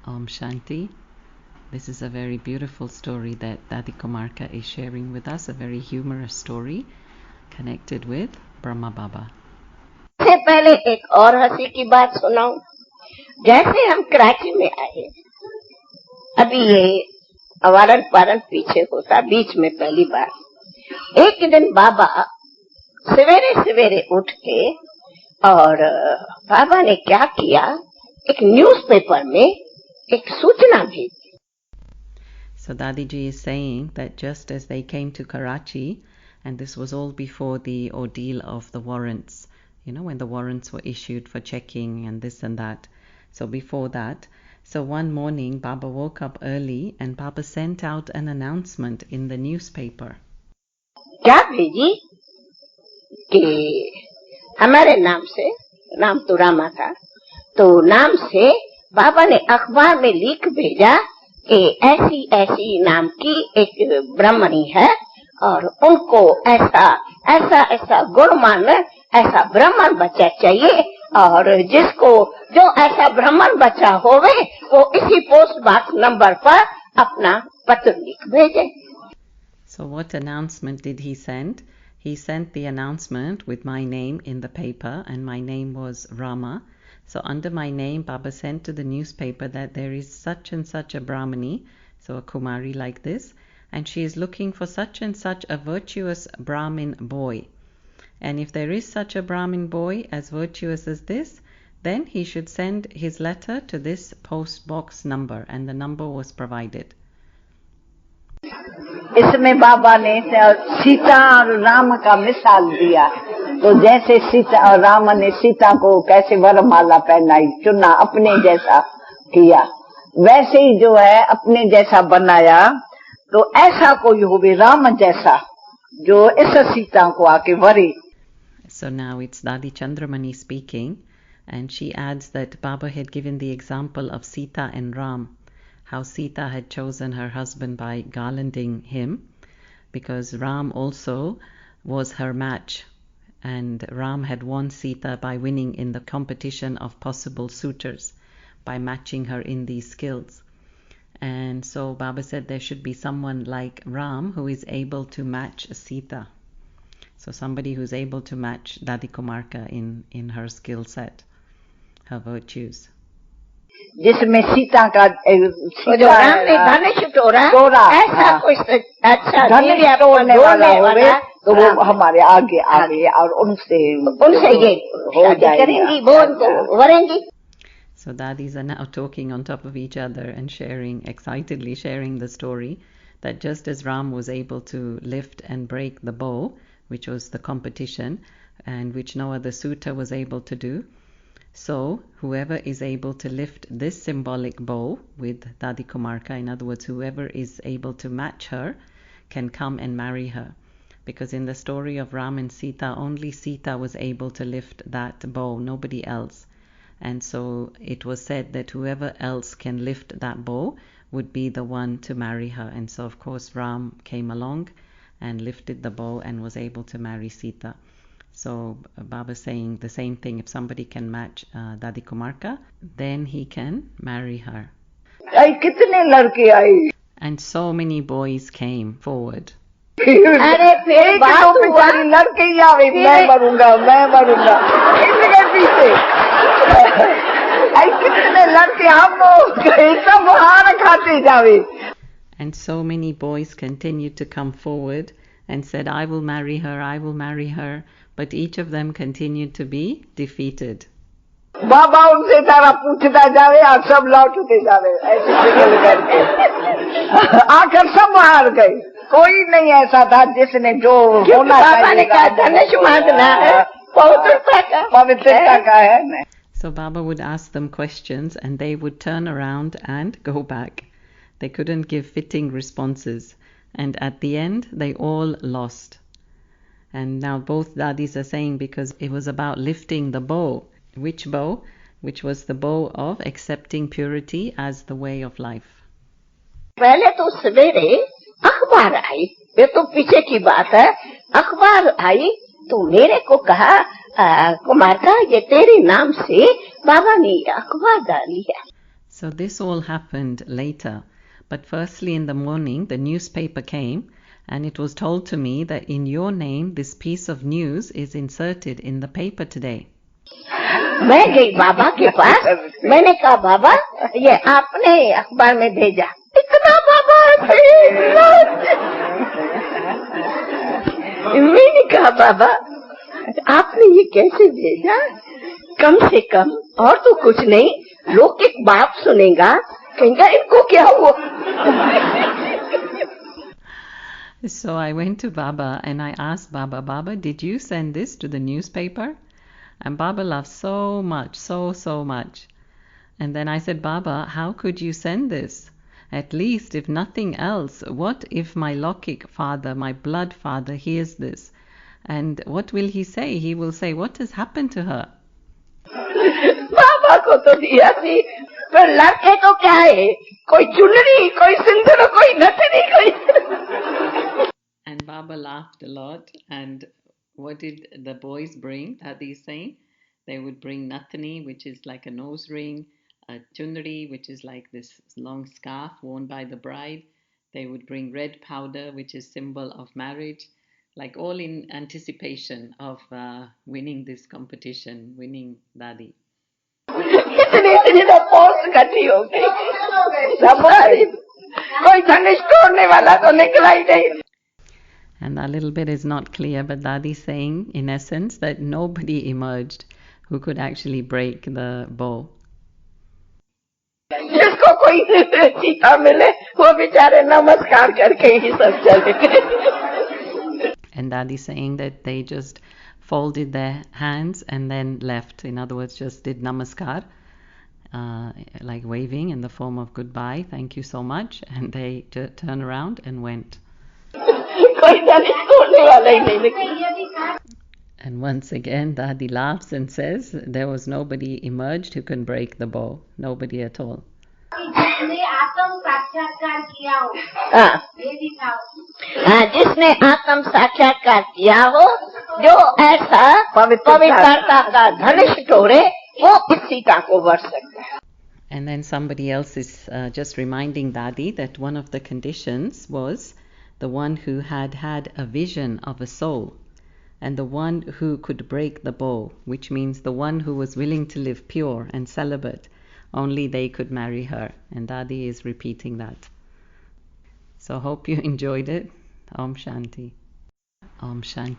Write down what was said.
Om Shanti. This is a very beautiful story that Dadi Kumarka is sharing with us, a very humorous story connected with Brahma Baba. से पहले एक और हंसी की बात सुनाऊं। जैसे हम कराची में आए, अभी ये अवारन पारन पीछे होता, बीच में पहली बार एक दिन बाबा सवेरे सवेरे उठ के, और बाबा ने क्या किया, एक न्यूज़पेपर में एक सूचना भेजी। So Dadiji is saying that just as they came to Karachi, and this was all before the ordeal of the warrants, when the warrants were issued for checking and this and that. So before that, so one morning Baba woke up early and Baba sent out an announcement in the newspaper. क्या भेजी कि हमारे नाम से, नाम तो रामा था, तो नाम से बाबा ने अखबार में लिख भेजा कि ऐसी ऐसी नाम की एक ब्राह्मणी है और उनको ऐसा ऐसा ऐसा गुणमान, ऐसा ब्राह्मण बच्चा चाहिए, और जिसको जो ऐसा ब्राह्मण बच्चा होवे वो इसी पोस्ट बॉक्स नंबर पर अपना पत्र लिख भेजे। So what announcement did he send? He sent the announcement with my name in the paper, and my name was Rama. So under my name, Baba sent to the newspaper that there is such and such a Brahmani, so a Kumari like this, and she is looking for such and such a virtuous Brahmin boy. And if there is such a Brahmin boy as virtuous as this, then he should send his letter to this post box number, and the number was provided. इसमें बाबा ने सीता और राम का मिसाल दिया, तो जैसे सीता और राम ने सीता को कैसे वरमाला पहनाई, चुना, अपने जैसा किया, वैसे ही जो है अपने जैसा बनाया, तो ऐसा कोई हो भी राम जैसा जो इस सीता को आके वरे. So now it's Dadi Chandramani speaking, and she adds that Baba had given the example of Sita and Ram, how Sita had chosen her husband by garlanding him, because Ram also was her match, and Ram had won Sita by winning in the competition of possible suitors, by matching her in these skills. And so Baba said there should be someone like Ram who is able to match Sita. So somebody who's able to match Dadi Kumarka in her skill set, her virtues. जिसमें सीता का राम ने धनुष तोड़ा, ऐसा कोई अच्छा धनुष तोड़ने वाला होवे तो वो हमारे आगे आगे और उनसे ये हो जाएगी, वो उनको वरेंगी. So daddies are now talking on top of each other and excitedly sharing the story that just as Ram was able to lift and break the bow, which was the competition, and which no other suitor was able to do, so whoever is able to lift this symbolic bow with Dadi Kumarka, in other words, whoever is able to match her, can come and marry her. Because in the story of Ram and Sita, only Sita was able to lift that bow, nobody else. And so it was said that whoever else can lift that bow would be the one to marry her. And so of course Ram came along and lifted the bow and was able to marry Sita. So Baba saying the same thing, if somebody can match Dadi Kumarka, then he can marry her. And so many boys came forward. And so many boys continued to come forward and said, I will marry her, I will marry her. But each of them continued to be defeated. बाबा उनसे तारा पूछता जावे और सब लौटते जावे, ऐसे करके आखिर सब हार गए. कोई नहीं ऐसा था जिसने जो होना पवित्रता का है. So Baba would ask them questions and they would turn around and go back. They couldn't give fitting responses, and at the end they all lost. And now both daddies are saying, because it was about lifting the bow. Which bow? Which was the bow of accepting purity as the way of life. पहले तो सवेरे अखबार आई, ये तो पीछे की बात है. अखबार आई तो मेरे को कहा, कुमार का ये तेरे नाम से बाबा ने अखबार डाली है. So this all happened later. But firstly in the morning, the newspaper came and it was told to me that in your name, this piece of news is inserted in the paper today. मैं गई बाबा के पास, मैंने कहा बाबा ये आपने अखबार में भेजा। इतना बाबा मैंने कहा बाबा आपने ये कैसे भेजा? कम से कम और तो कुछ नहीं, लोग एक बाप सुनेगा, कहेगा इनको क्या हुआ? So I went to Baba and I asked Baba, Baba, did you send this to the newspaper? And Baba laughed so much, so much. And then I said, Baba, how could you send this? At least, if nothing else, what if my Lokik father, my blood father, hears this? And what will he say? He will say, what has happened to her? बाबा को तो दिया थी, पर लड़के तो क्या है? कोई चुनरी, कोई सिंदूर, कोई नथनी, कोई. And Baba laughed a lot. And what did the boys bring? Dadi is saying they would bring nathani, which is like a nose ring, a chunri, which is like this long scarf worn by the bride. They would bring red powder, which is symbol of marriage, like all in anticipation of winning this competition, winning Dadi. इतनी तो post इकट्ठी हो गई, कोई धनुष तोड़ने वाला तो निकला ही नहीं. And a little bit is not clear, but Dadi is saying, in essence, that nobody emerged who could actually break the bow. जिसको कोई सीता मिले, वो बेचारे नमस्कार करके ही सब चले. And Dadi saying that they just folded their hands and then left. In other words, just did namaskar, like waving in the form of goodbye, thank you so much, and they turned around and went. And once again, Dadi laughs and says there was nobody emerged who can break the bow. Nobody at all. जिसने आत्म साक्षात्कार किया हो, जो ऐसा पवित्रता का धनुष तोड़े, वो इस सीता को वर सकता है. And then somebody else is just reminding Dadi that one of the conditions was the one who had had a vision of a soul, and the one who could break the bow, which means the one who was willing to live pure and celibate. Only they could marry her. And Dadi is repeating that. So hope you enjoyed it. Om Shanti. Om Shanti.